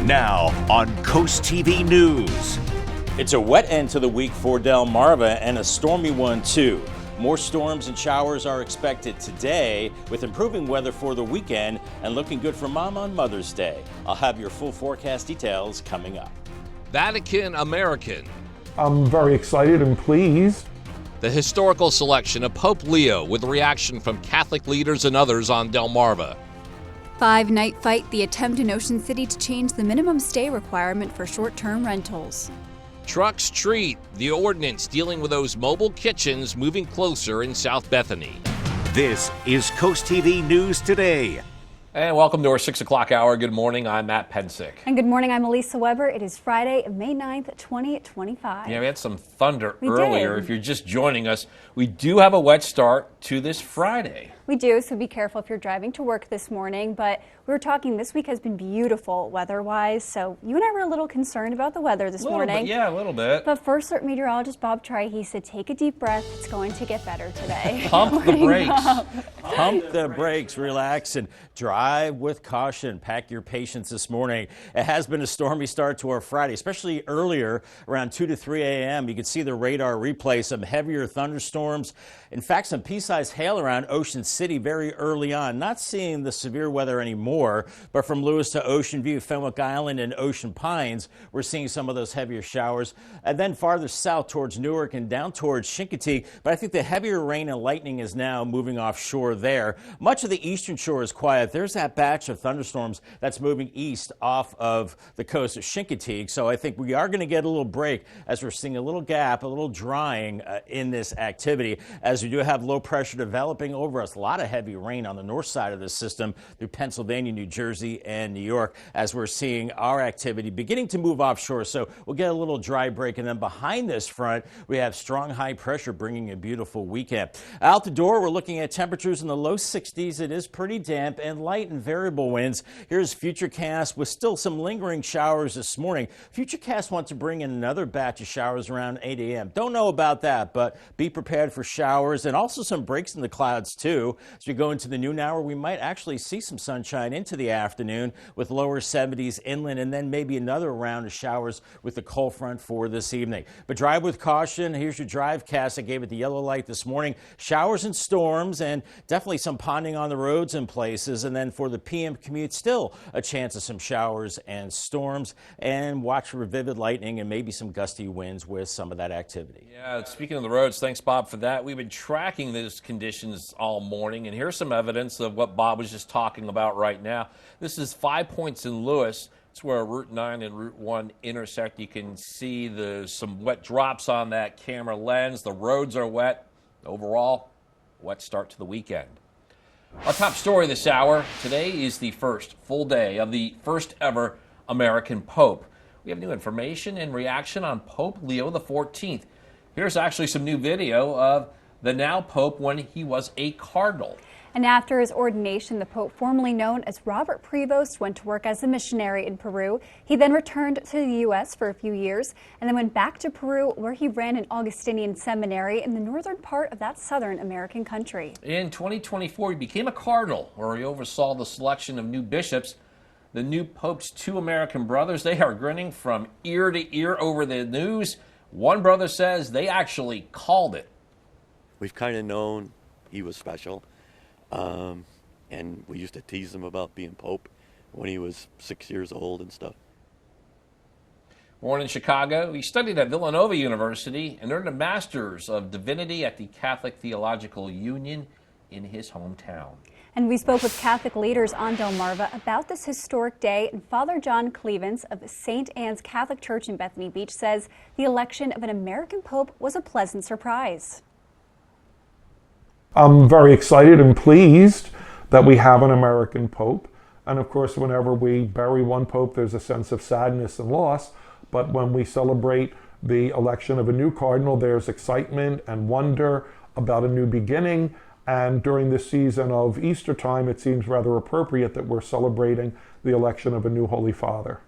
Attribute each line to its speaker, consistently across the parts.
Speaker 1: Now on CoastTV News.
Speaker 2: It's a wet end to the week for Delmarva and a stormy one too. More storms and showers are expected today with improving weather for the weekend and looking good for Mom on Mother's Day. I'll have your full forecast details coming up.
Speaker 3: Vatican American.
Speaker 4: I'm very excited and pleased.
Speaker 3: The historical selection of Pope Leo with reaction from Catholic leaders and others on Delmarva.
Speaker 5: Five-night fight, the attempt in Ocean City to change the minimum stay requirement for short-term rentals.
Speaker 3: Truck Street, the ordinance dealing with those mobile kitchens moving closer in South Bethany.
Speaker 1: This is CoastTV News Today.
Speaker 3: And welcome to our 6 o'clock hour. Good morning, I'm Matt Pensick.
Speaker 6: And good morning, I'm Elisa Weber. It is Friday, May 9th, 2025.
Speaker 3: Yeah, we had some thunder earlier. If you're just joining us, we do have a wet start to this Friday.
Speaker 6: We do, so be careful if you're driving to work this morning. But we were talking, this week has been beautiful weather-wise, so you and I were a little concerned about the weather this morning.
Speaker 3: Yeah, a little bit.
Speaker 6: But first meteorologist Bob Trihey said, take a deep breath. It's going to get better today.
Speaker 3: Pump the brakes.
Speaker 2: Pump the brakes, relax, and drive with caution. Pack your patience this morning. It has been a stormy start to our Friday, especially earlier around 2 to 3 a.m. You can see the radar replay, some heavier thunderstorms. In fact, some pea-sized hail around Ocean City very early on. Not seeing the severe weather anymore, but from Lewis to Ocean View, Fenwick Island, and Ocean Pines, we're seeing some of those heavier showers. And then farther south towards Newark and down towards Chincoteague. But I think the heavier rain and lightning is now moving offshore there. Much of the eastern shore is quiet. There's that batch of thunderstorms that's moving east off of the coast of Chincoteague. So I think we are going to get a little break as we're seeing a little gap, a little drying in this activity, as we do have low pressure developing over us. A lot of heavy rain on the north side of the system through Pennsylvania, New Jersey, and New York, as we're seeing our activity beginning to move offshore. So we'll get a little dry break. And then behind this front, we have strong high pressure bringing a beautiful weekend. Out the door, we're looking at temperatures in the low 60s. It is pretty damp and light and variable winds. Here's Futurecast with still some lingering showers this morning. Futurecast wants to bring in another batch of showers around 8 a.m. Don't know about that, but be prepared for showers and also some breaks in the clouds too. As we go into the noon hour, we might actually see some sunshine into the afternoon with lower 70s inland, and then maybe another round of showers with the cold front for this evening. But drive with caution. Here's your drive cast. I gave it the yellow light this morning. Showers and storms, and definitely some ponding on the roads in places. And then for the PM commute, still a chance of some showers and storms, and watch for vivid lightning and maybe some gusty winds with some of that activity.
Speaker 3: Yeah, speaking of the roads, thanks, Bob, for that. We've been tracking those conditions all morning, and here's some evidence of what Bob was just talking about right now. This is 5 points in Lewis. It's where Route 9 and Route 1 intersect. You can see some wet drops on that camera lens. The roads are wet. Overall, wet start to the weekend. Our top story this hour today is the first full day of the first ever American Pope. We have new information and reaction on Pope Leo XIV. Here's actually some new video of the now Pope when he was a cardinal.
Speaker 6: And after his ordination, the Pope, formerly known as Robert Prevost, went to work as a missionary in Peru. He then returned to the U.S. for a few years and then went back to Peru, where he ran an Augustinian seminary in the northern part of that southern American country.
Speaker 3: In 2024, he became a cardinal, where he oversaw the selection of new bishops. The new Pope's two American brothers, they are grinning from ear to ear over the news. One brother says they actually called it.
Speaker 7: We've kind of known he was special. And we used to tease him about being Pope when he was 6 years old and stuff.
Speaker 3: Born in Chicago, he studied at Villanova University and earned a Master's of Divinity at the Catholic Theological Union in his hometown.
Speaker 6: And we spoke with Catholic leaders on Delmarva about this historic day, and Father John Clevens of St. Anne's Catholic Church in Bethany Beach says the election of an American Pope was a pleasant surprise.
Speaker 4: I'm very excited and pleased that we have an American Pope. And of course, whenever we bury one Pope, there's a sense of sadness and loss. But when we celebrate the election of a new cardinal, there's excitement and wonder about a new beginning. And during this season of Easter time, it seems rather appropriate that we're celebrating the election of a new Holy Father.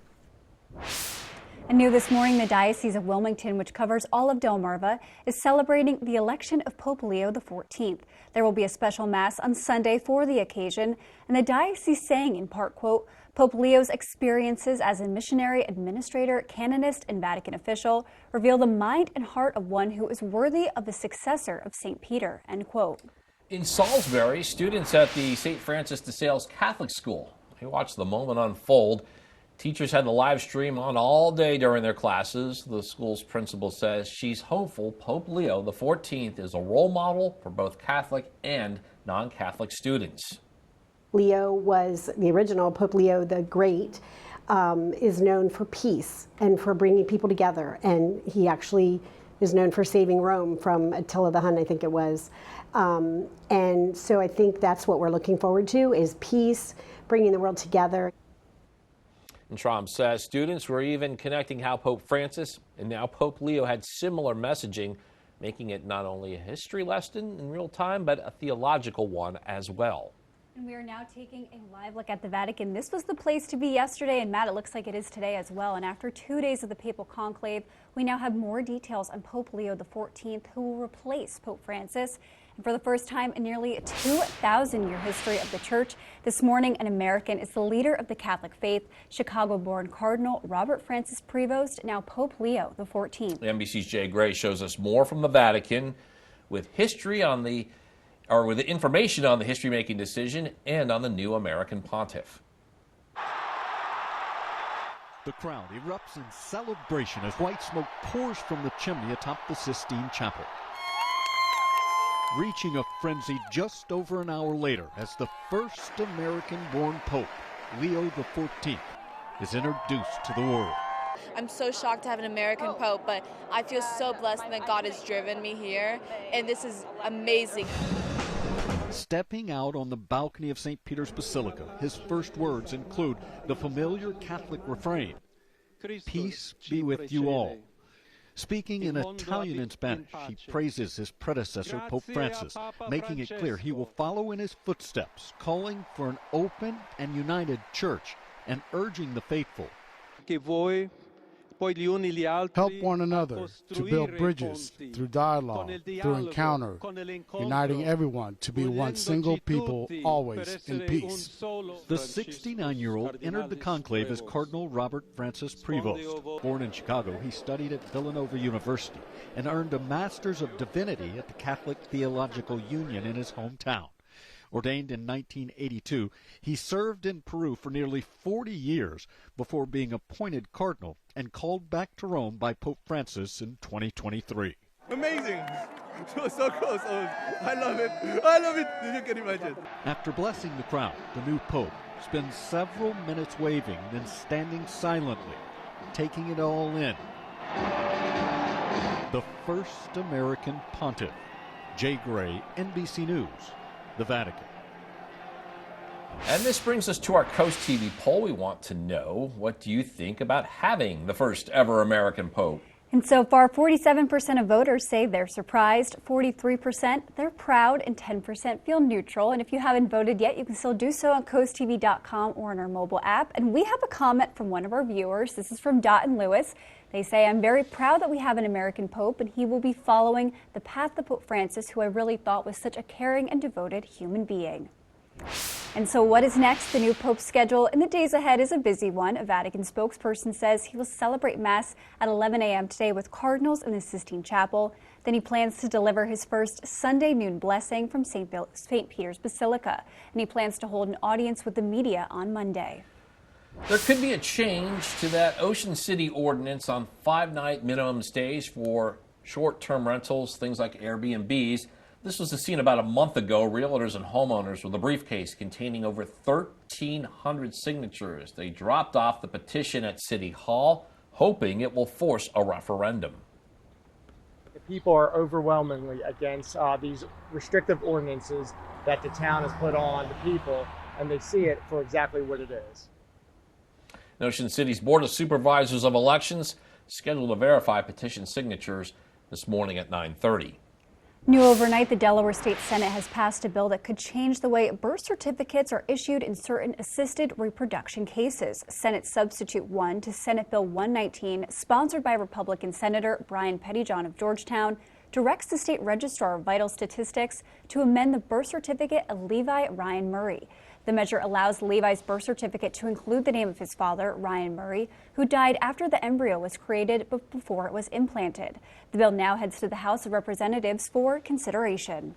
Speaker 6: And new this morning, the Diocese of Wilmington, which covers all of Delmarva, is celebrating the election of Pope Leo XIV. There will be a special Mass on Sunday for the occasion, and the diocese saying in part, quote, Pope Leo's experiences as a missionary, administrator, canonist, and Vatican official reveal the mind and heart of one who is worthy of the successor of St. Peter, end quote.
Speaker 3: In Salisbury, students at the St. Francis de Sales Catholic School, they watched the moment unfold. Teachers had the live stream on all day during their classes. The school's principal says she's hopeful Pope Leo XIV is a role model for both Catholic and non-Catholic students.
Speaker 8: Leo was the original. Pope Leo the Great is known for peace and for bringing people together, and he actually is known for saving Rome from Attila the Hun, I think it was. And so I think that's what we're looking forward to, is peace, bringing the world together.
Speaker 3: And Trump says students were even connecting how Pope Francis and now Pope Leo had similar messaging, making it not only a history lesson in real time, but a theological one as well.
Speaker 6: And we are now taking a live look at the Vatican. This was the place to be yesterday, and Matt, it looks like it is today as well. And after 2 days of the papal conclave, we now have more details on Pope Leo XIV, who will replace Pope Francis. And for the first time in nearly a 2,000-year history of the Church, this morning an American is the leader of the Catholic faith, Chicago-born Cardinal Robert Francis Prevost, now Pope Leo XIV.
Speaker 3: NBC's Jay Gray shows us more from the Vatican with information on the history-making decision and on the new American pontiff.
Speaker 9: The crowd erupts in celebration as white smoke pours from the chimney atop the Sistine Chapel, reaching a frenzy just over an hour later as the first American-born Pope, Leo XIV, is introduced to the world.
Speaker 10: I'm so shocked to have an American Pope, but I feel so blessed that God has driven me here, and this is amazing.
Speaker 9: Stepping out on the balcony of St. Peter's Basilica, his first words include the familiar Catholic refrain, "Peace be with you all." Speaking in Italian and Spanish, he praises his predecessor, Pope Francis, making it clear he will follow in his footsteps, calling for an open and united church and urging the faithful.
Speaker 11: Help one another to build bridges through dialogue, through encounter, uniting everyone to be one single people, always in peace.
Speaker 9: The 69-year-old entered the conclave as Cardinal Robert Francis Prevost. Born in Chicago, he studied at Villanova University and earned a Master's of Divinity at the Catholic Theological Union in his hometown. Ordained in 1982, he served in Peru for nearly 40 years before being appointed cardinal and called back to Rome by Pope Francis in 2023.
Speaker 12: Amazing! It was so close. Oh, I love it. I love it. You can imagine.
Speaker 9: After blessing the crowd, the new Pope spends several minutes waving, then standing silently, taking it all in. The first American pontiff. Jay Gray, NBC News. The Vatican.
Speaker 3: And this brings us to our Coast TV poll. We want to know, what do you think about having the first ever American Pope?
Speaker 6: And so far, 47% of voters say they're surprised, 43% they're proud, and 10% feel neutral. And if you haven't voted yet, you can still do so on CoastTV.com or on our mobile app. And we have a comment from one of our viewers. This is from Dot and Lewis. They say, "I'm very proud that we have an American Pope, and he will be following the path of Pope Francis, who I really thought was such a caring and devoted human being." And so what is next? The new Pope's schedule in the days ahead is a busy one. A Vatican spokesperson says he will celebrate Mass at 11 a.m. today with cardinals in the Sistine Chapel. Then he plans to deliver his first Sunday noon blessing from St. Peter's Basilica. And he plans to hold an audience with the media on Monday.
Speaker 3: There could be a change to that Ocean City ordinance on 5-night minimum stays for short-term rentals, things like Airbnbs. This was the scene about a month ago. Realtors and homeowners with a briefcase containing over 1,300 signatures. They dropped off the petition at City Hall, hoping it will force a referendum.
Speaker 13: The people are overwhelmingly against these restrictive ordinances that the town has put on the people, and they see it for exactly what it is.
Speaker 3: Ocean City's Board of Supervisors of Elections scheduled to verify petition signatures this morning at 9:30.
Speaker 6: New overnight, the Delaware State Senate has passed a bill that could change the way birth certificates are issued in certain assisted reproduction cases. Senate Substitute 1 to Senate Bill 119, sponsored by Republican Senator Brian Pettyjohn of Georgetown, directs the state registrar of vital statistics to amend the birth certificate of Levi Ryan Murray. The measure allows Levi's birth certificate to include the name of his father, Ryan Murray, who died after the embryo was created but before it was implanted. The bill now heads to the House of Representatives for consideration.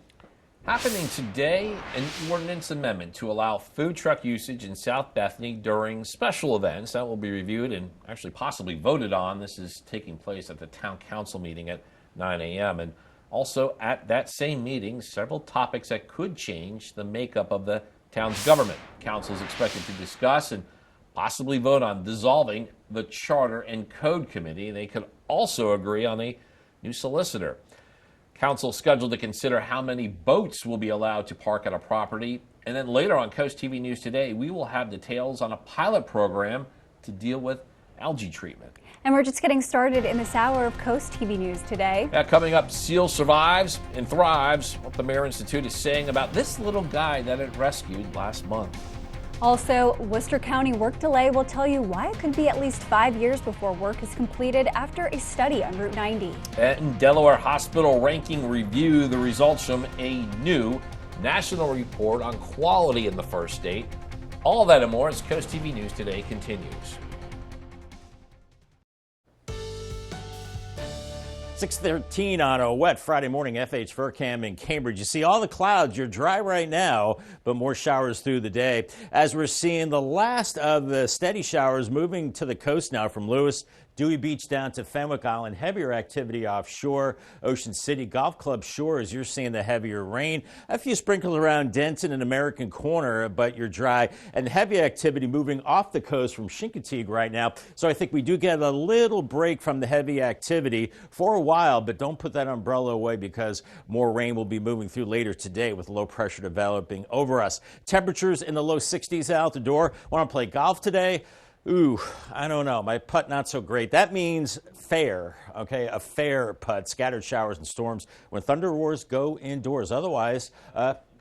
Speaker 3: Happening today, an ordinance amendment to allow food truck usage in South Bethany during special events. That will be reviewed and actually possibly voted on. This is taking place at the town council meeting at 9 a.m. And also at that same meeting, several topics that could change the makeup of the town's government. Council is expected to discuss and possibly vote on dissolving the Charter and Code Committee. They could also agree on a new solicitor. Council scheduled to consider how many boats will be allowed to park at a property. And then later on CoastTV News Today, we will have details on a pilot program to deal with algae treatment.
Speaker 6: And we're just getting started in this hour of CoastTV News Today.
Speaker 3: Coming up, seal survives and thrives. What the Mayor Institute is saying about this little guy that it rescued last month.
Speaker 6: Also, Worcester County work delay will tell you why it could be at least 5 years before work is completed after a study on Route 90.
Speaker 3: And Delaware Hospital ranking review, the results from a new national report on quality in the first state. All that and more as CoastTV News Today continues.
Speaker 2: 6:13 on a wet Friday morning, FH FirCam in Cambridge. You see all the clouds. You're dry right now, but more showers through the day. As we're seeing the last of the steady showers moving to the coast now from Lewis, Dewey Beach down to Fenwick Island. Heavier activity offshore. Ocean City Golf Club shores, you're seeing the heavier rain. A few sprinkles around Denton and American Corner, but you're dry. And heavy activity moving off the coast from Chincoteague right now. So I think we do get a little break from the heavy activity for a while, but don't put that umbrella away because more rain will be moving through later today with low pressure developing over us. Temperatures in the low 60s out the door. Want to play golf today? Ooh, I don't know. My putt not so great. That means fair, okay? A fair putt. Scattered showers and storms when thunder roars, go indoors. Otherwise,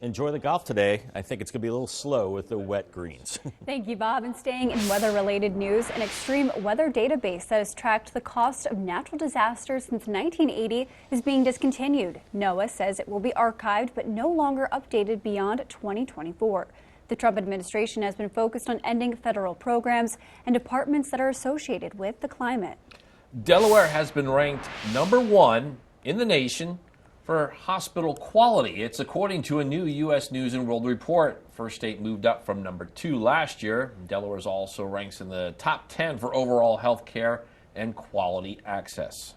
Speaker 2: enjoy the golf today. I think it's going to be a little slow with the wet greens.
Speaker 6: Thank you, Bob. And staying in weather-related news, an extreme weather database that has tracked the cost of natural disasters since 1980 is being discontinued. NOAA says it will be archived but no longer updated beyond 2024. The Trump administration has been focused on ending federal programs and departments that are associated with the climate.
Speaker 3: Delaware has been ranked #1 in the nation for hospital quality. It's according to a new U.S. News and World Report. First state moved up from #2 last year. Delaware also ranks in the top 10 for overall health care and quality access.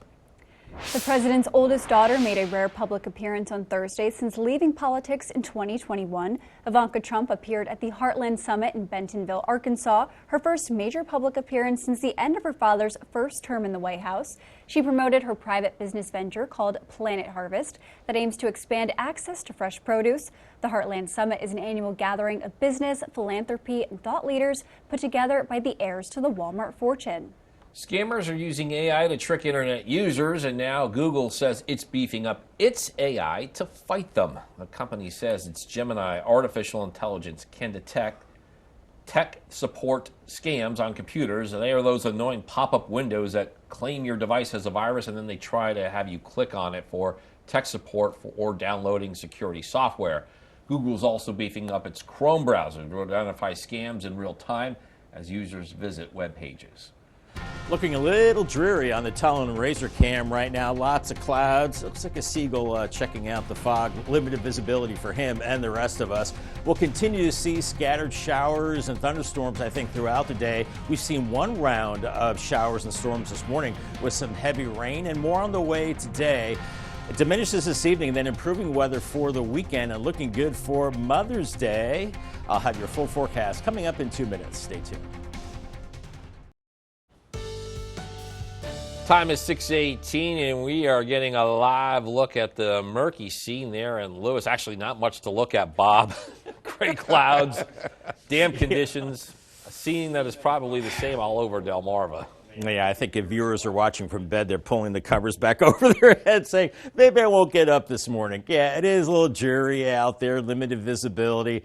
Speaker 6: The president's oldest daughter made a rare public appearance on Thursday since leaving politics in 2021. Ivanka Trump appeared at the Heartland Summit in Bentonville, Arkansas, her first major public appearance since the end of her father's first term in the White House. She promoted her private business venture called Planet Harvest that aims to expand access to fresh produce. The Heartland Summit is an annual gathering of business, philanthropy, and thought leaders put together by the heirs to the Walmart fortune.
Speaker 3: Scammers are using AI to trick internet users, and now Google says it's beefing up its AI to fight them. The company says its Gemini artificial intelligence can detect tech support scams on computers, and they are those annoying pop-up windows that claim your device has a virus, and then they try to have you click on it for tech support or downloading security software. Google's also beefing up its Chrome browser to identify scams in real time as users visit web pages.
Speaker 2: Looking a little dreary on the Tullin and Razor cam right now. Lots of clouds. Looks like a seagull checking out the fog. Limited visibility for him and the rest of us. We'll continue to see scattered showers and thunderstorms, I think, throughout the day. We've seen one round of showers and storms this morning with some heavy rain and more on the way today. It diminishes this evening, then improving weather for the weekend and looking good for Mother's Day. I'll have your full forecast coming up in 2 minutes. Stay tuned.
Speaker 3: Time is 6:18, and we are getting a live look at the murky scene there in Lewis. Actually, not much to look at, Bob. Gray clouds, damp conditions, a scene that is probably the same all over Delmarva.
Speaker 2: Yeah, I think if viewers are watching from bed, they're pulling the covers back over their heads saying, maybe I won't get up this morning. Yeah, it is a little dreary out there, limited visibility.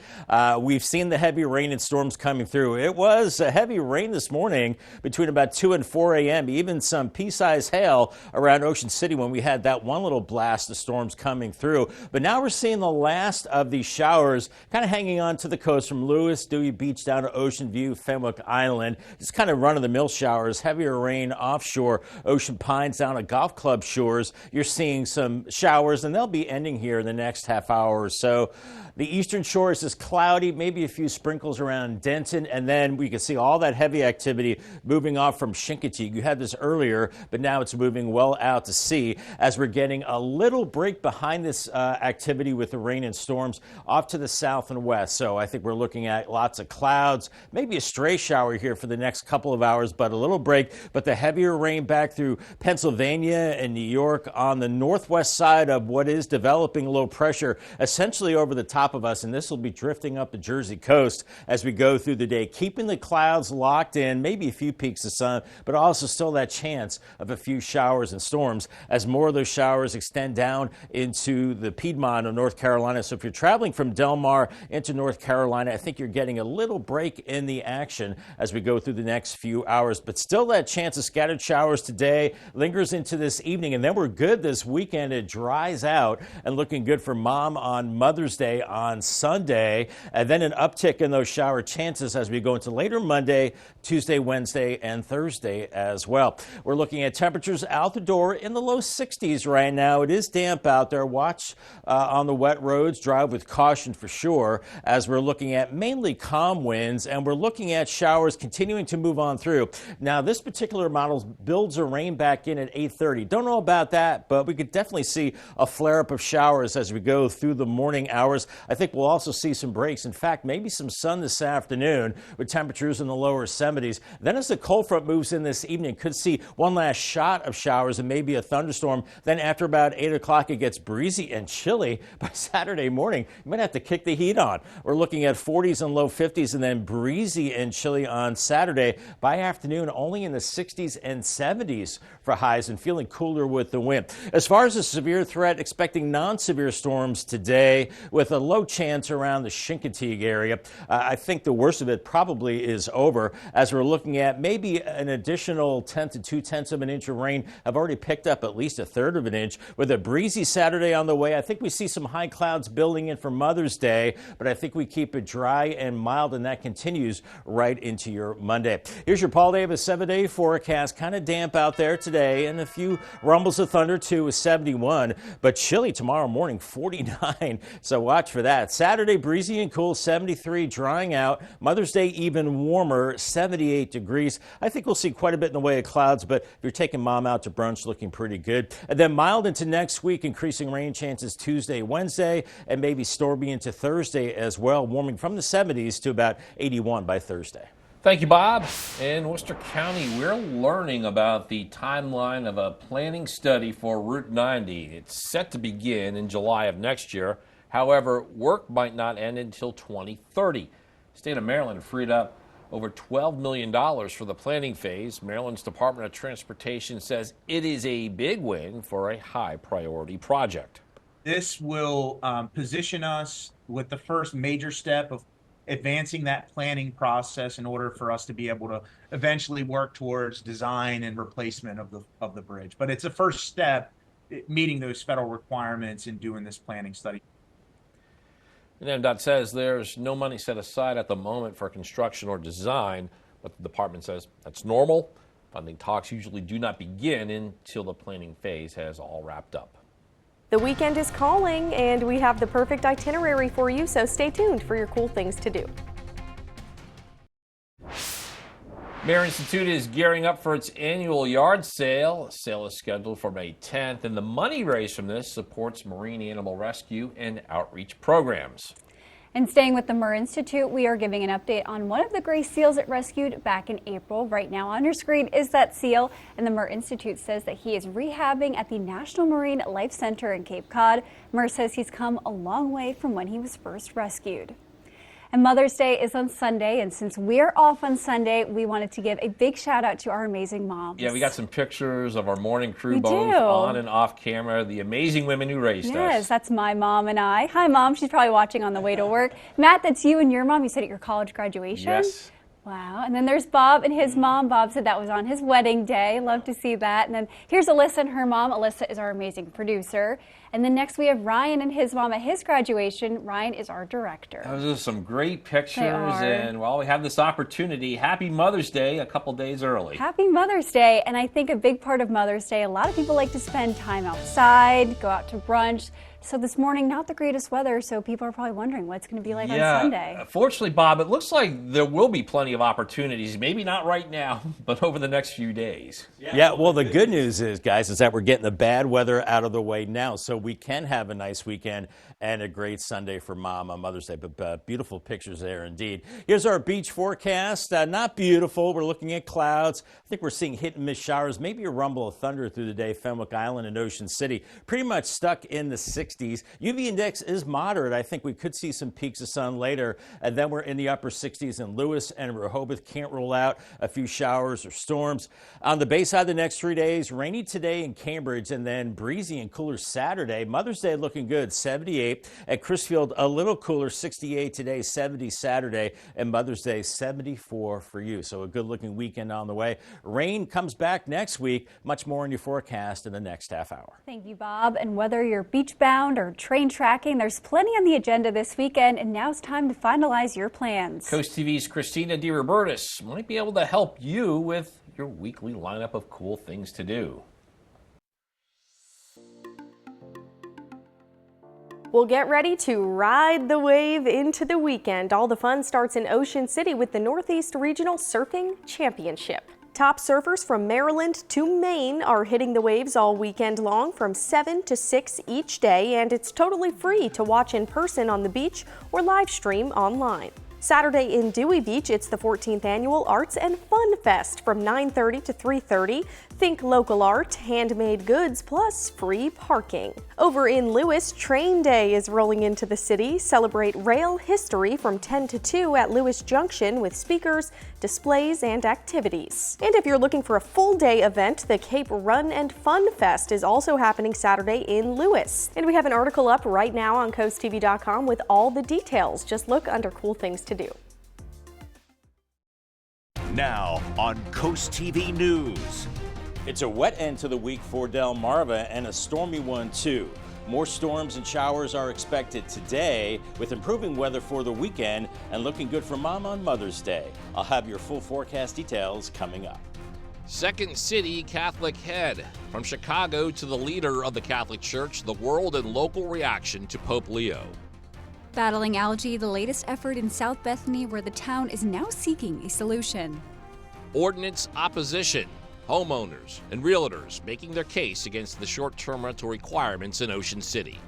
Speaker 2: We've seen the heavy rain and storms coming through. It was a heavy rain this morning between about 2 and 4 a.m., even some pea-sized hail around Ocean City when we had that one little blast of storms coming through. But now we're seeing the last of these showers kind of hanging on to the coast from Lewis, Dewey Beach down to Ocean View, Fenwick Island. Just kind of run-of-the-mill showers, heavier rain offshore, Ocean Pines down at golf club shores. You're seeing some showers, and they'll be ending here in the next half hour or so. The eastern shore is just cloudy, maybe a few sprinkles around Denton, and then we can see all that heavy activity moving off from Chincoteague. You had this earlier, but now it's moving well out to sea as we're getting a little break behind this activity with the rain and storms off to the south and west. So I think we're looking at lots of clouds, maybe a stray shower here for the next couple of hours, but a little break. But the heavier rain back through Pennsylvania and New York on the northwest side of what is developing low pressure, essentially over the top of us, and this will be drifting up the Jersey coast as we go through the day, keeping the clouds locked in, maybe a few peaks of sun, but also still that chance of a few showers and storms as more of those showers extend down into the Piedmont of North Carolina. So if you're traveling from Del Mar into North Carolina, I think you're getting a little break in the action as we go through the next few hours, but still that chance of scattered showers today lingers into this evening, and then we're good this weekend. It dries out and looking good for Mom on Mother's Day on Sunday, and then an uptick in those shower chances as we go into later Monday, Tuesday, Wednesday, and Thursday as well. We're looking at temperatures out the door in the low 60s right now. It is damp out there. Watch on the wet roads. Drive with caution for sure as we're looking at mainly calm winds, and we're looking at showers continuing to move on through. Now, this particular model builds a rain back in at 8:30. Don't know about that, but we could definitely see a flare-up of showers as we go through the morning hours. I think we'll also see some breaks. In fact, maybe some sun this afternoon with temperatures in the lower 70s. Then as the cold front moves in this evening, could see one last shot of showers and maybe a thunderstorm. Then after about 8 o'clock, it gets breezy and chilly. By Saturday morning, you might have to kick the heat on. We're looking at 40s and low 50s and then breezy and chilly on Saturday. By afternoon, only in the 60s and 70s for highs and feeling cooler with the wind. As far as a severe threat, expecting non-severe storms today with a low chance around the Chincoteague area. I think the worst of it probably is over as we're looking at maybe an additional 1/10 to 2/10 of an inch of rain. Have already picked up at least 1/3 of an inch with a breezy Saturday on the way. I think we see some high clouds building in for Mother's Day, but I think we keep it dry and mild, and that continues right into your Monday. Here's your Paul Davis 7-day forecast. Kind of damp out there today and a few rumbles of thunder too with 71, but chilly tomorrow morning, 49. So watch for that. Saturday, breezy and cool, 73, drying out. Mother's Day, even warmer, 78 degrees. I think we'll see quite a bit in the way of clouds, but if you're taking Mom out to brunch, looking pretty good. And then mild into next week, increasing rain chances Tuesday, Wednesday, and maybe stormy into Thursday as well, warming from the 70s to about 81 by Thursday.
Speaker 3: Thank you, Bob. In Worcester County, we're learning about the timeline of a planning study for Route 90. It's set to begin in July of next year. However, work might not end until 2030. The state of Maryland freed up over $12 million for the planning phase. Maryland's Department of Transportation says it is a big win for a high priority project.
Speaker 14: This will position us with the first major step of advancing that planning process in order for us to be able to eventually work towards design and replacement of the bridge. But it's a first step, meeting those federal requirements and doing this planning study.
Speaker 3: And MDOT says there's no money set aside at the moment for construction or design, but the department says that's normal. Funding talks usually do not begin until the planning phase has all wrapped up.
Speaker 15: The weekend is calling, and we have the perfect itinerary for you, so stay tuned for your cool things to do.
Speaker 3: Mare Institute is gearing up for its annual yard sale. The sale is scheduled for May 10th, and the money raised from this supports marine animal rescue and outreach programs.
Speaker 6: And staying with the Mare Institute, we are giving an update on one of the gray seals it rescued back in April. Right now on your screen is that seal, and the Mare Institute says that he is rehabbing at the National Marine Life Center in Cape Cod. Mare says he's come a long way from when he was first rescued. And Mother's Day is on Sunday, and since we're off on Sunday, we wanted to give a big shout out to our amazing moms.
Speaker 3: Yeah, we got some pictures of our morning crew,
Speaker 6: We
Speaker 3: both
Speaker 6: do.
Speaker 3: on and off camera, the amazing women who raised us.
Speaker 6: Yes, that's my mom and I. Hi, Mom. She's probably watching on the way to work. Matt, that's you and your mom. You said at your college graduation?
Speaker 3: Yes.
Speaker 6: Wow. And then there's Bob and his mom. Bob said that was on his wedding day. Love to see that. And then here's Alyssa and her mom. Alyssa is our amazing producer. And then next we have Ryan and his mom at his graduation. Ryan is our director.
Speaker 3: Those are some great pictures.
Speaker 6: They are.
Speaker 3: And while we have this opportunity, happy Mother's Day a couple days early.
Speaker 6: Happy Mother's Day. And I think a big part of Mother's Day, a lot of people like to spend time outside, go out to brunch. So this morning, not the greatest weather, so people are probably wondering what's going to be like on Sunday.
Speaker 3: Fortunately, Bob, it looks like there will be plenty of opportunities, maybe not right now, but over the next few days.
Speaker 2: Yeah, well, the good news is, guys, is that we're getting the bad weather out of the way now, so we can have a nice weekend and a great Sunday for Mom on Mother's Day. But beautiful pictures there indeed. Here's our beach forecast. Not beautiful. We're looking at clouds. I think we're seeing hit and miss showers, maybe a rumble of thunder through the day. Fenwick Island and Ocean City pretty much stuck in the 60s. UV index is moderate. I think we could see some peaks of sun later, and then we're in the upper 60s in Lewis and Rehoboth. Can't rule out a few showers or storms. On the Bayside the next 3 days, rainy today in Cambridge and then breezy and cooler Saturday. Mother's Day looking good, 78. At Crisfield, a little cooler, 68 today, 70 Saturday, and Mother's Day, 74 for you. So a good looking weekend on the way. Rain comes back next week. Much more in your forecast in the next half hour.
Speaker 6: Thank you, Bob. And whether you're beach bound or train tracking, there's plenty on the agenda this weekend, and now it's time to finalize your plans.
Speaker 3: Coast TV's Christina DeRobertis might be able to help you with your weekly lineup of cool things to do.
Speaker 15: Well, get ready to ride the wave into the weekend. All the fun starts in Ocean City with the Northeast Regional Surfing Championship. Top surfers from Maryland to Maine are hitting the waves all weekend long from 7 to 6 each day, and it's totally free to watch in person on the beach or live stream online. Saturday in Dewey Beach, it's the 14th Annual Arts and Fun Fest from 9:30 to 3:30. Think local art, handmade goods, plus free parking. Over in Lewis, Train Day is rolling into the city. Celebrate rail history from 10 to 2 at Lewis Junction with speakers, displays, and activities. And if you're looking for a full-day event, the Cape Run and Fun Fest is also happening Saturday in Lewis. And we have an article up right now on CoastTV.com with all the details. Just look under Cool Things to Do.
Speaker 1: Now on Coast TV News.
Speaker 2: It's a wet end to the week for Delmarva and a stormy one too. More storms and showers are expected today with improving weather for the weekend and looking good for Mom on Mother's Day. I'll have your full forecast details coming up.
Speaker 16: Second City Catholic Head. From Chicago to the leader of the Catholic Church, the world and local reaction to Pope Leo.
Speaker 5: Battling algae, the latest effort in South Bethany where the town is now seeking a solution.
Speaker 16: Ordinance opposition. Homeowners and realtors making their case against the short-term rental requirements in Ocean City.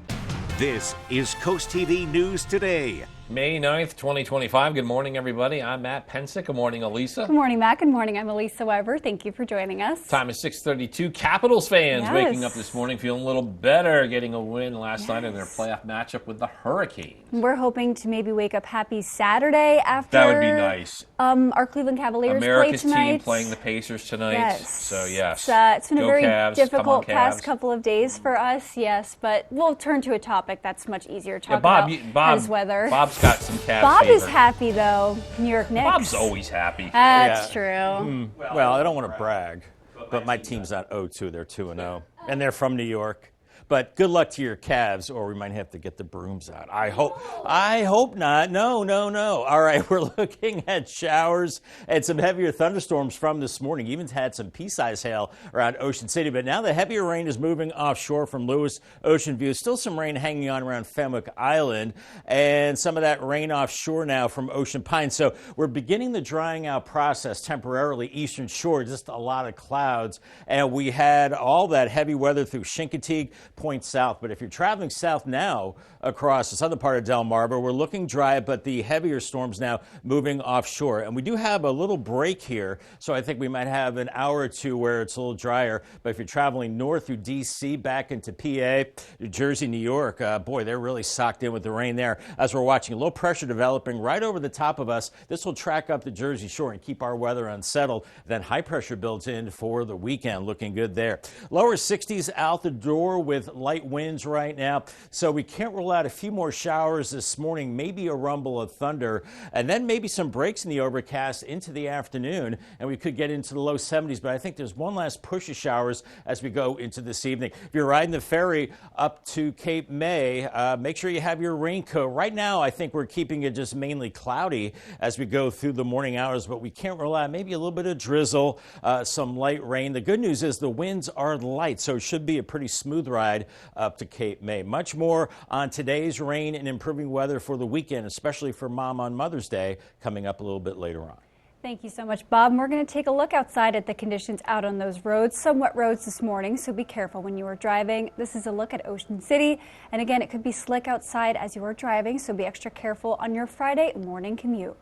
Speaker 1: This is Coast TV News Today.
Speaker 3: May 9th, 2025. Good morning, everybody. I'm Matt Pensick. Good morning, Elisa.
Speaker 6: Good morning, Matt. Good morning. I'm Elisa Weber. Thank you for joining us.
Speaker 3: Time is 6:32. Capitals fans waking up this morning feeling a little better, getting a win last night in their playoff matchup with the Hurricanes.
Speaker 6: We're hoping to maybe wake up happy Saturday after.
Speaker 3: That would be nice.
Speaker 6: Our Cleveland Cavaliers
Speaker 3: America's
Speaker 6: play tonight.
Speaker 3: team playing the Pacers tonight.
Speaker 6: Yes.
Speaker 3: So, yes.
Speaker 6: It's been a very
Speaker 3: Cavs.
Speaker 6: difficult past couple of days for us, yes, but we'll turn to a topic that's much easier to talk about. How's weather?
Speaker 3: Bob's got some Cavs.
Speaker 6: Bob is happy, though. New York Knicks.
Speaker 3: Bob's always happy.
Speaker 6: That's true.
Speaker 2: Well, I don't want to brag, but my team's not 0-2. They're 2-0, and they're from New York. But good luck to your Cavs, or we might have to get the brooms out. I hope not. No. All right, we're looking at showers and some heavier thunderstorms from this morning. Even had some pea-sized hail around Ocean City. But now the heavier rain is moving offshore from Lewis Ocean View. Still some rain hanging on around Fenwick Island, and some of that rain offshore now from Ocean Pines. So we're beginning the drying out process temporarily. Eastern Shore, just a lot of clouds. And we had all that heavy weather through Chincoteague, point south. But if you're traveling south now across the southern part of Delmarva, we're looking dry, but the heavier storms now moving offshore. And we do have a little break here, so I think we might have an hour or two where it's a little drier. But if you're traveling north through D.C. back into PA, New Jersey, New York, boy, they're really socked in with the rain there. As we're watching low pressure developing right over the top of us, this will track up the Jersey Shore and keep our weather unsettled. Then high pressure builds in for the weekend, looking good there. Lower 60s out the door with light winds right now, so we can't rule out a few more showers this morning, maybe a rumble of thunder, and then maybe some breaks in the overcast into the afternoon, and we could get into the low 70s, but I think there's one last push of showers as we go into this evening. If you're riding the ferry up to Cape May, make sure you have your raincoat. Right now, I think we're keeping it just mainly cloudy as we go through the morning hours, but we can't rule out maybe a little bit of drizzle, some light rain. The good news is the winds are light, so it should be a pretty smooth ride up to Cape May. Much more on today's rain and improving weather for the weekend, especially for Mom on Mother's Day, coming up a little bit later on.
Speaker 6: Thank you so much, Bob. And we're going to take a look outside at the conditions out on those roads. Some wet roads this morning, so be careful when you are driving. This is a look at Ocean City. And again, it could be slick outside as you are driving, so be extra careful on your Friday morning commute.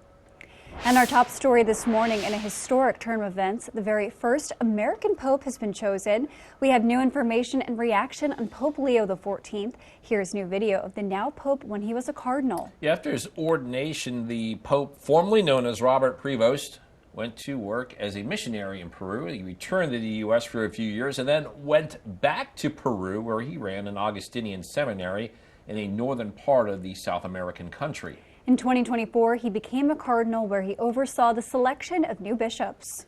Speaker 6: And our top story this morning, in a historic turn of events, the very first American Pope has been chosen. We have new information and reaction on Pope Leo XIV. Here's new video of the now Pope when he was a cardinal.
Speaker 3: Yeah, after his ordination, the Pope, formerly known as Robert Prevost, went to work as a missionary in Peru. He returned to the U.S. for a few years and then went back to Peru, where he ran an Augustinian seminary in a northern part of the South American country.
Speaker 6: In 2024, he became a cardinal where he oversaw the selection of new bishops.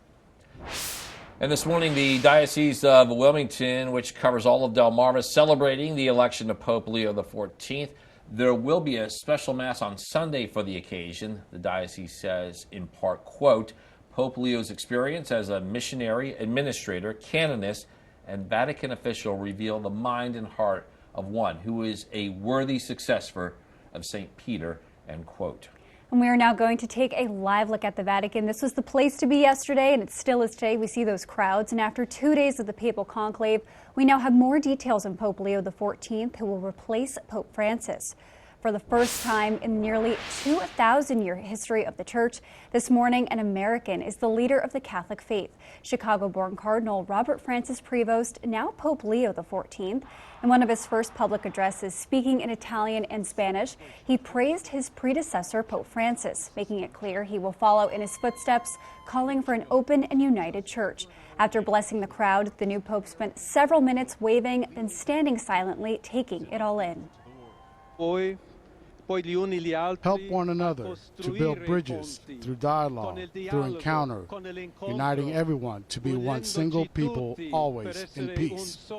Speaker 3: And this morning, the Diocese of Wilmington, which covers all of Delmarva, is celebrating the election of Pope Leo XIV. There will be a special Mass on Sunday for the occasion. The diocese says, in part, quote, Pope Leo's experience as a missionary, administrator, canonist, and Vatican official reveal the mind and heart of one who is a worthy successor of St. Peter, end quote.
Speaker 6: And we are now going to take a live look at the Vatican. This was the place to be yesterday, and it still is today. We see those crowds, and after 2 days of the papal conclave, we now have more details on Pope Leo XIV, who will replace Pope Francis. For the first time in nearly 2,000-year history of the Church, this morning an American is the leader of the Catholic faith. Chicago-born Cardinal Robert Francis Prevost, now Pope Leo XIV. In one of his first public addresses, speaking in Italian and Spanish, he praised his predecessor, Pope Francis, making it clear he will follow in his footsteps, calling for an open and united church. After blessing the crowd, the new pope spent several minutes waving, then standing silently, taking it all in.
Speaker 11: Help one another to build bridges through dialogue, through encounter, uniting everyone to be one single people, always in peace.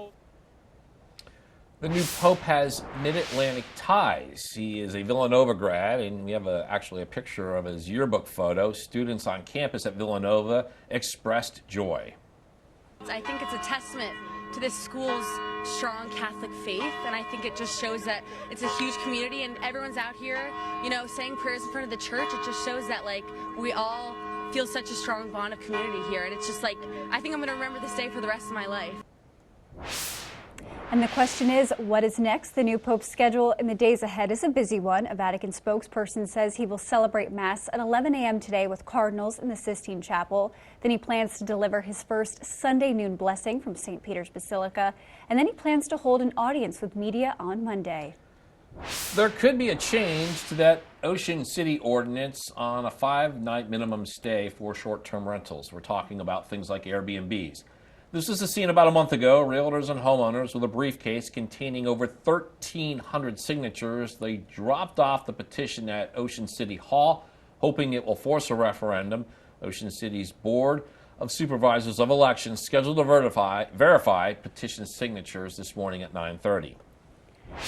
Speaker 3: The new pope has mid-Atlantic ties. He is a Villanova grad, and we have actually a picture of his yearbook photo. Students on campus at Villanova expressed joy.
Speaker 17: I think it's a testament to this school's strong Catholic faith, and I think it just shows that it's a huge community and everyone's out here, you know, saying prayers in front of the church. It just shows that, like, we all feel such a strong bond of community here, and it's just like, I think I'm going to remember this day for the rest of my life.
Speaker 6: And the question is, what is next? The new Pope's schedule in the days ahead is a busy one. A Vatican spokesperson says he will celebrate Mass at 11 a.m. today with cardinals in the Sistine Chapel. Then he plans to deliver his first Sunday noon blessing from St. Peter's Basilica. And then he plans to hold an audience with media on Monday.
Speaker 3: There could be a change to that Ocean City ordinance on a 5-night minimum stay for short-term rentals. We're talking about things like Airbnbs. This is the scene about a month ago. Realtors and homeowners with a briefcase containing over 1,300 signatures. They dropped off the petition at Ocean City Hall, hoping it will force a referendum. Ocean City's Board of Supervisors of Elections scheduled to verify petition signatures this morning at 9:30.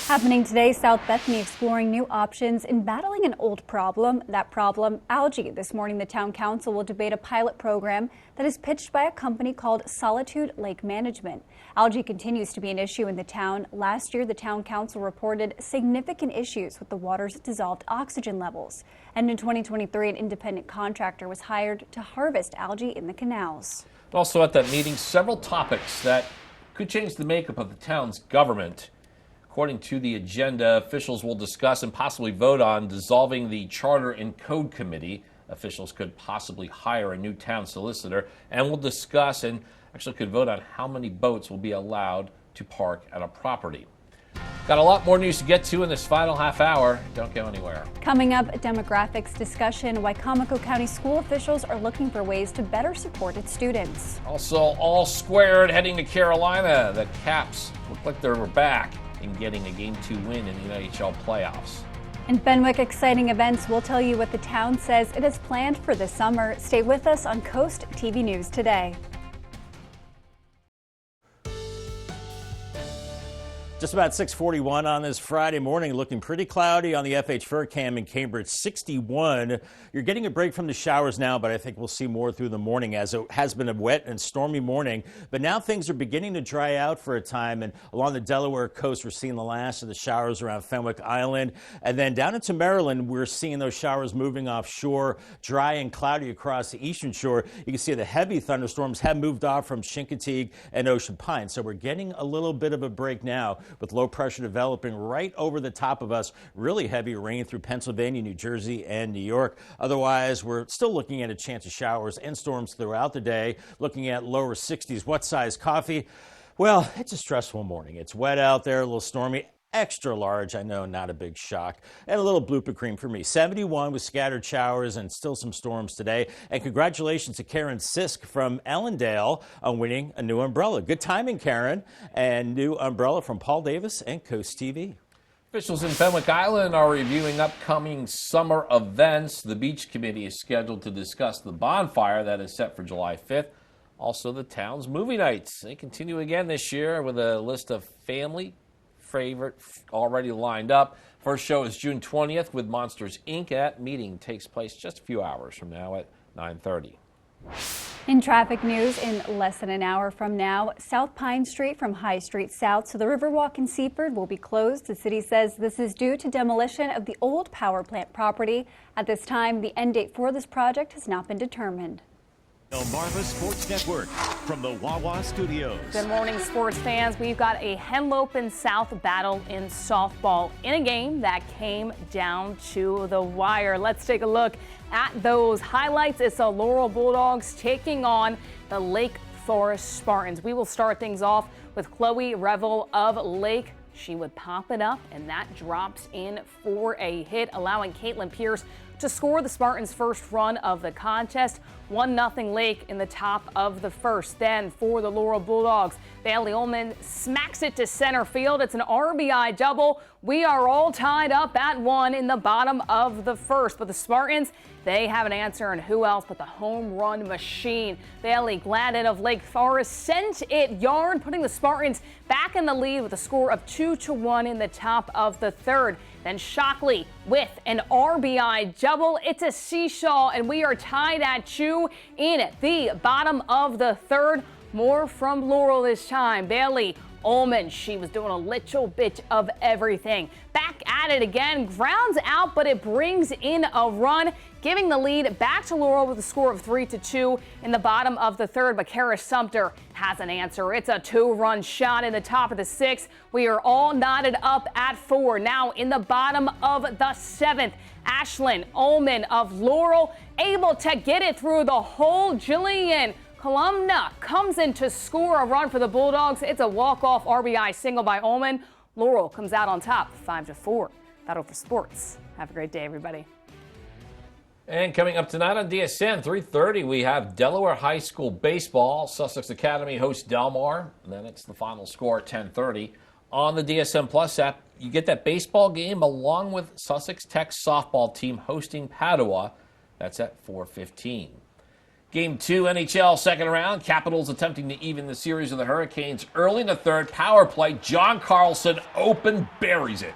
Speaker 6: Happening today, South Bethany exploring new options in battling an old problem. That problem, algae. This morning, the town council will debate a pilot program that is pitched by a company called Solitude Lake Management. Algae continues to be an issue in the town. Last year, the town council reported significant issues with the water's dissolved oxygen levels. And in 2023, an independent contractor was hired to harvest algae in the canals.
Speaker 3: Also at that meeting, several topics that could change the makeup of the town's government. According to the agenda, officials will discuss and possibly vote on dissolving the Charter and Code Committee. Officials could possibly hire a new town solicitor and will discuss and actually could vote on how many boats will be allowed to park at a property. Got a lot more news to get to in this final half hour. Don't go anywhere.
Speaker 6: Coming up, demographics discussion, why Comico County school officials are looking for ways to better support its students.
Speaker 3: Also, all squared heading to Carolina. The Caps look like they were back in getting a Game 2 win in the NHL playoffs.
Speaker 6: In Fenwick Exciting Events, we'll tell you what the town says it has planned for this summer. Stay with us on Coast TV News today.
Speaker 2: Just about 6:41 on this Friday morning, looking pretty cloudy on the FH Furcam in Cambridge, 61. You're getting a break from the showers now, but I think we'll see more through the morning as it has been a wet and stormy morning. But now things are beginning to dry out for a time, and along the Delaware coast, we're seeing the last of the showers around Fenwick Island. And then down into Maryland, we're seeing those showers moving offshore, dry and cloudy across the eastern shore. You can see the heavy thunderstorms have moved off from Chincoteague and Ocean Pines. So we're getting a little bit of a break now, with low pressure developing right over the top of us. Really heavy rain through Pennsylvania, New Jersey, and New York. Otherwise, we're still looking at a chance of showers and storms throughout the day, looking at lower 60s. What size coffee? Well, it's a stressful morning. It's wet out there, a little stormy. Extra large, I know, not a big shock. And a little blooper cream for me. 71 with scattered showers and still some storms today. And congratulations to Karen Sisk from Ellendale on winning a new umbrella. Good timing, Karen. And new umbrella from Paul Davis and Coast TV.
Speaker 3: Officials in Fenwick Island are reviewing upcoming summer events. The beach committee is scheduled to discuss the bonfire that is set for July 5th. Also, the town's movie nights. They continue again this year with a list of family favorite already lined up. First show is June 20th with Monsters, Inc. Meeting takes place just a few hours from now at 9:30.
Speaker 6: In traffic news, in less than an hour from now, South Pine Street from High Street South to the Riverwalk in Seaford will be closed. The city says this is due to demolition of the old power plant property. At this time, the end date for this project has not been determined.
Speaker 1: Marva Sports Network from the Wawa Studios.
Speaker 18: Good morning, sports fans. We've got a Henlopen South battle in softball in a game that came down to the wire. Let's take a look at those highlights. It's the Laurel Bulldogs taking on the Lake Forest Spartans. We will start things off with Chloe Revel of Lake. She would pop it up, and that drops in for a hit, allowing Caitlin Pierce to score the Spartans' first run of the contest. 1-0 Lake in the top of the first. Then for the Laurel Bulldogs, Bailey Ullman smacks it to center field. It's an RBI double. We are all tied up at 1 in the bottom of the first. But the Spartans, they have an answer, and who else but the home run machine. Bailey Gladden of Lake Forest sent it yard, putting the Spartans back in the lead with a score of 2-1 in the top of the third. Then Shockley with an RBI double. It's a seesaw, and we are tied at 2 in the bottom of the third. More from Laurel this time. Bailey Ullman, she was doing a little bit of everything. Back at it again, grounds out, but it brings in a run, giving the lead back to Laurel with a score of 3-2 in the bottom of the third. But Kara Sumter has an answer. It's a 2-run shot in the top of the sixth. We are all knotted up at 4. Now in the bottom of the seventh, Ashlyn Ullman of Laurel able to get it through the hole. Jillian Columna comes in to score a run for the Bulldogs. It's a walk-off RBI single by Ullman. Laurel comes out on top, 5-4. Battle for sports. Have a great day, everybody.
Speaker 3: And coming up tonight on DSN, 3:30, we have Delaware High School baseball. Sussex Academy hosts Delmar. And then it's the final score at 10:30. On the DSN Plus app, you get that baseball game along with Sussex Tech's softball team hosting Padua. That's at 4:15. Game 2, NHL second round. Capitals attempting to even the series of the Hurricanes early in the third. Power play. John Carlson open buries it.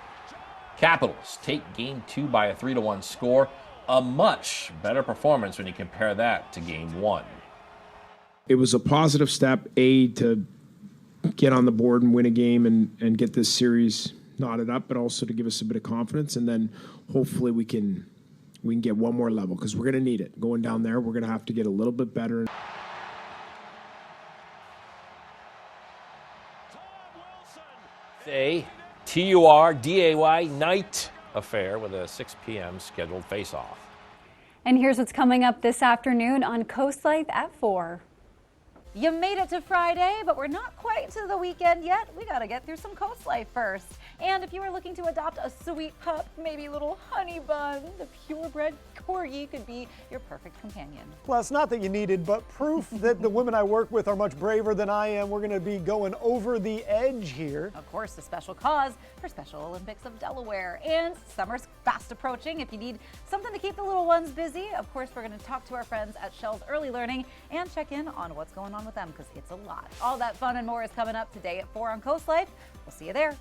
Speaker 3: Capitals take Game 2 by a 3-1 score. A much better performance when you compare that to Game 1.
Speaker 19: It was a positive step, to get on the board and win a game and get this series knotted up, but also to give us a bit of confidence. And then hopefully we can get one more level, because we're going to need it. Going down there, we're going to have to get a little bit better.
Speaker 3: A TURDAY night affair with a 6 p.m. scheduled face-off.
Speaker 6: And here's what's coming up this afternoon on Coast Life at 4.
Speaker 20: You made it to Friday, but we're not quite to the weekend yet. We got to get through some Coast Life first. And if you were looking to adopt a sweet pup, maybe little honey bun, the purebred corgi could be your perfect companion.
Speaker 21: Plus, not that you needed, but proof that the women I work with are much braver than I am. We're going to be going over the edge here.
Speaker 20: Of course, the special cause for Special Olympics of Delaware. And summer's fast approaching. If you need something to keep the little ones busy, of course, we're going to talk to our friends at Shell's Early Learning and check in on what's going on with them, because it's a lot. All that fun and more is coming up today at 4 on Coast Life. We'll see you there.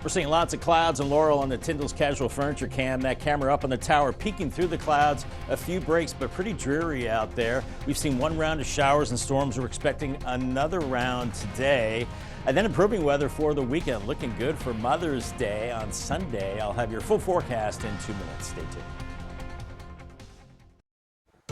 Speaker 2: We're seeing lots of clouds in Laurel on the Tyndall's Casual Furniture Cam. That camera up on the tower peeking through the clouds. A few breaks, but pretty dreary out there. We've seen one round of showers and storms. We're expecting another round today. And then improving weather for the weekend. Looking good for Mother's Day on Sunday. I'll have your full forecast in 2 minutes. Stay tuned.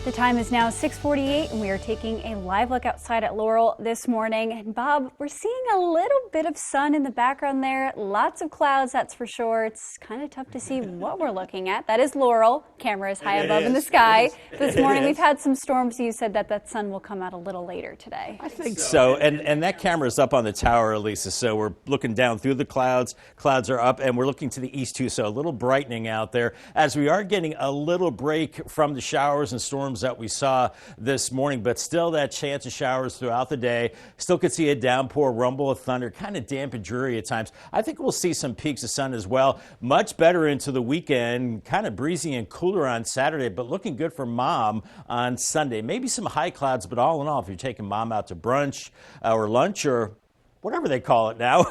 Speaker 6: The time is now 6:48, and we are taking a live look outside at Laurel this morning. And Bob, we're seeing a little bit of sun in the background there. Lots of clouds, that's for sure. It's kind of tough to see what we're looking at. That is Laurel. Camera is high above in the sky. This morning we've had some storms. You said that sun will come out a little later today.
Speaker 2: I think so. And that camera is up on the tower, Lisa. So we're looking down through the clouds. Clouds are up, and we're looking to the east too. So a little brightening out there as we are getting a little break from the showers and storms that we saw this morning, but still that chance of showers throughout the day. Still could see a downpour, rumble of thunder, kind of damp and dreary at times. I think we'll see some peaks of sun as well. Much better into the weekend, kind of breezy and cooler on Saturday, but looking good for Mom on Sunday. Maybe some high clouds, but all in all, if you're taking Mom out to brunch or lunch or whatever they call it now,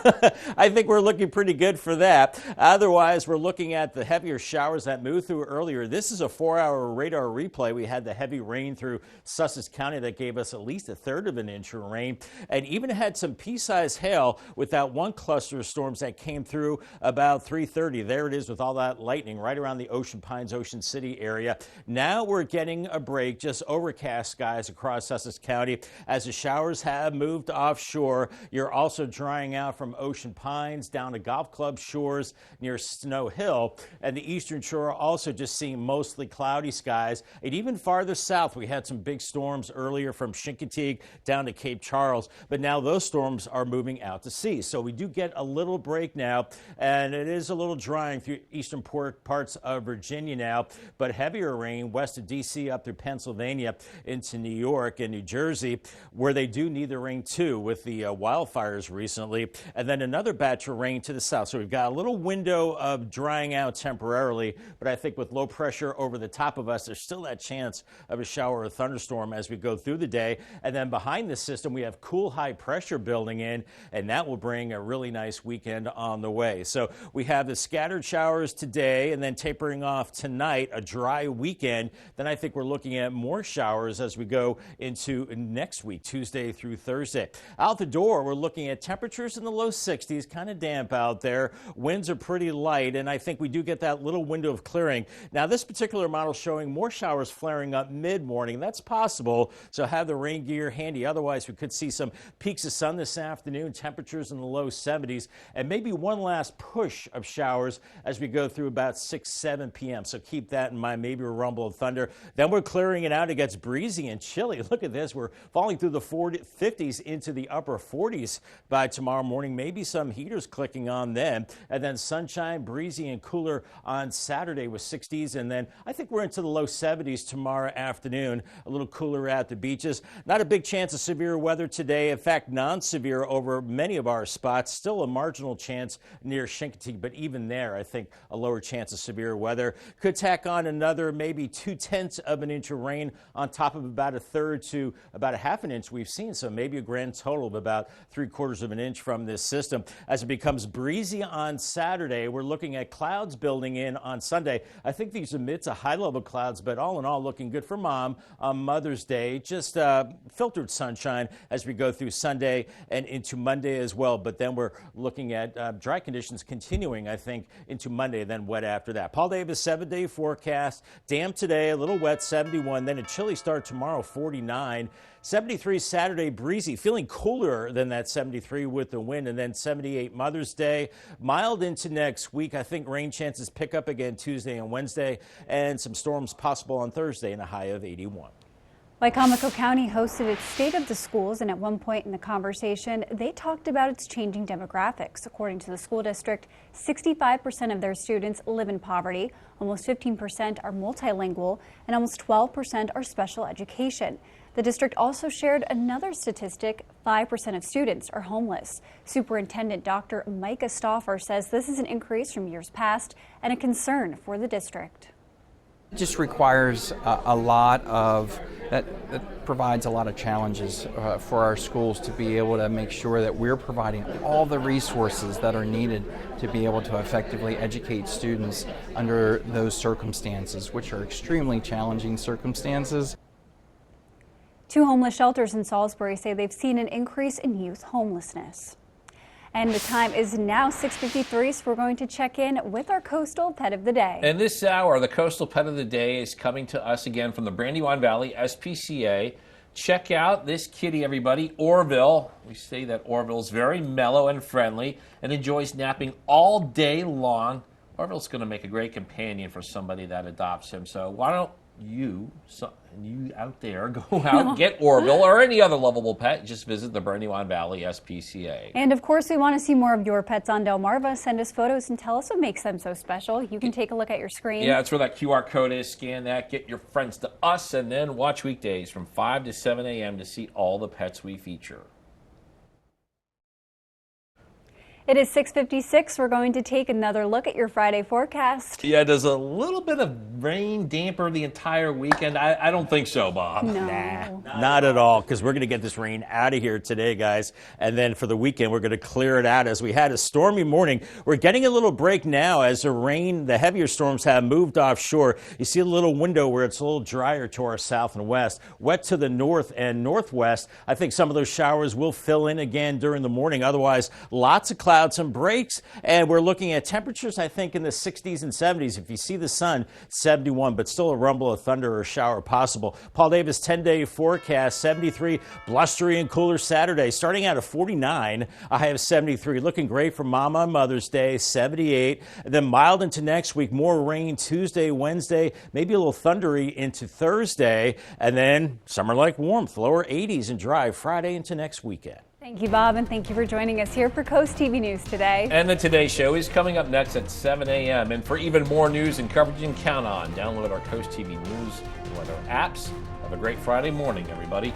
Speaker 2: I think we're looking pretty good for that. Otherwise, we're looking at the heavier showers that moved through earlier. This is a 4-hour radar replay. We had the heavy rain through Sussex County that gave us at least 1/3 of an inch of rain, and even had some pea-sized hail with that one cluster of storms that came through about 3:30. There it is with all that lightning right around the Ocean Pines, Ocean City area. Now we're getting a break, just overcast skies across Sussex County as the showers have moved offshore. You're also drying out from Ocean Pines down to Golf Club shores near Snow Hill, and the eastern shore also just seeing mostly cloudy skies. And even farther south, we had some big storms earlier from Chincoteague down to Cape Charles, but now those storms are moving out to sea. So we do get a little break now, and it is a little drying through eastern parts of Virginia now, but heavier rain west of D.C. up through Pennsylvania into New York and New Jersey, where they do need the rain too with the wildfires recently, and then another batch of rain to the south. So we've got a little window of drying out temporarily, but I think with low pressure over the top of us, there's still that chance of a shower or thunderstorm as we go through the day. And then behind the system, we have cool high pressure building in, and that will bring a really nice weekend on the way. So we have the scattered showers today, and then tapering off tonight, a dry weekend. Then I think we're looking at more showers as we go into next week, Tuesday through Thursday. Out the door, we're looking at temperatures in the low 60s, kind of damp out there. Winds are pretty light, and I think we do get that little window of clearing. Now, this particular model showing more showers flaring up mid-morning. That's possible, so have the rain gear handy. Otherwise, we could see some peaks of sun this afternoon, temperatures in the low 70s, and maybe one last push of showers as we go through about 6-7 p.m. So keep that in mind, maybe a rumble of thunder. Then we're clearing it out. It gets breezy and chilly. Look at this. We're falling through the 50s into the upper 40s by tomorrow morning. Maybe some heaters clicking on then. And then sunshine, breezy and cooler on Saturday with 60s. And then I think we're into the low 70s tomorrow afternoon. A little cooler at the beaches. Not a big chance of severe weather today. In fact, non-severe over many of our spots. Still a marginal chance near Chincoteague, but even there, I think a lower chance of severe weather. Could tack on another maybe 2/10 of an inch of rain on top of about 1/3 to about 1/2 inch we've seen. So maybe a grand total of about 3/4 of an inch from this system. As it becomes breezy on Saturday, we're looking at clouds building in on Sunday. I think these are mid to high level clouds, but all in all looking good for Mom on Mother's Day. Just filtered sunshine as we go through Sunday and into Monday as well. But then we're looking at dry conditions continuing, I think, into Monday, then wet after that. Paul Davis 7-day forecast. Damp today, a little wet, 71. Then a chilly start tomorrow, 49. 73 Saturday, breezy, feeling cooler than that 73 with the wind, and then 78 Mother's Day. Mild into next week. I think rain chances pick up again Tuesday and Wednesday, and some storms possible on Thursday in a high of 81.
Speaker 6: Wicomico County hosted its State of the Schools, and at one point in the conversation, they talked about its changing demographics. According to the school district, 65% of their students live in poverty, almost 15% are multilingual, and almost 12% are special education. The district also shared another statistic: 5% of students are homeless. Superintendent Dr. Micah Stauffer says this is an increase from years past and a concern for the district.
Speaker 7: It just requires a lot of, that provides a lot of challenges for our schools to be able to make sure that we're providing all the resources that are needed to be able to effectively educate students under those circumstances, which are extremely challenging circumstances.
Speaker 6: 2 homeless shelters in Salisbury say they've seen an increase in youth homelessness. And the time is now 6:53, so we're going to check in with our coastal pet of the day.
Speaker 3: And this hour, the coastal pet of the day is coming to us again from the Brandywine Valley SPCA. Check out this kitty, everybody, Orville. We say that Orville's very mellow and friendly and enjoys napping all day long. Orville's going to make a great companion for somebody that adopts him. So why don't you out there go out, get Orville or any other lovable pet. Just visit the Brandywine Valley SPCA.
Speaker 6: And of course, we want to see more of your pets on Delmarva. Send us photos and tell us what makes them so special. You can take a look at your screen.
Speaker 3: Yeah, that's where that QR code is. Scan that, get your friends to us, and then watch weekdays from 5 to 7 a.m. to see all the pets we feature.
Speaker 6: It is 6:56. We're going to take another look at your Friday forecast.
Speaker 3: Yeah, does a little bit of rain damper the entire weekend? I don't think so, Bob.
Speaker 6: No.
Speaker 2: Nah, not at all, because we're going to get this rain out of here today, guys. And then for the weekend, we're going to clear it out as we had a stormy morning. We're getting a little break now as the heavier storms have moved offshore. You see a little window where it's a little drier to our south and west. Wet to the north and northwest. I think some of those showers will fill in again during the morning. Otherwise, lots of clouds, some breaks, and we're looking at temperatures, I think, in the 60s and 70s. If you see the sun, 71, but still a rumble of thunder or shower possible. Paul Davis 10-day forecast, 73, blustery and cooler Saturday, starting out at 49, a high of 73. Looking great for Mama on Mother's Day, 78. And then mild into next week, more rain Tuesday, Wednesday, maybe a little thundery into Thursday, and then summer-like warmth, lower 80s and dry Friday into next weekend.
Speaker 6: Thank you, Bob, and thank you for joining us here for Coast TV News today.
Speaker 3: And the Today Show is coming up next at 7 a.m. And for even more news and coverage you can count on, download our Coast TV News and weather apps. Have a great Friday morning, everybody.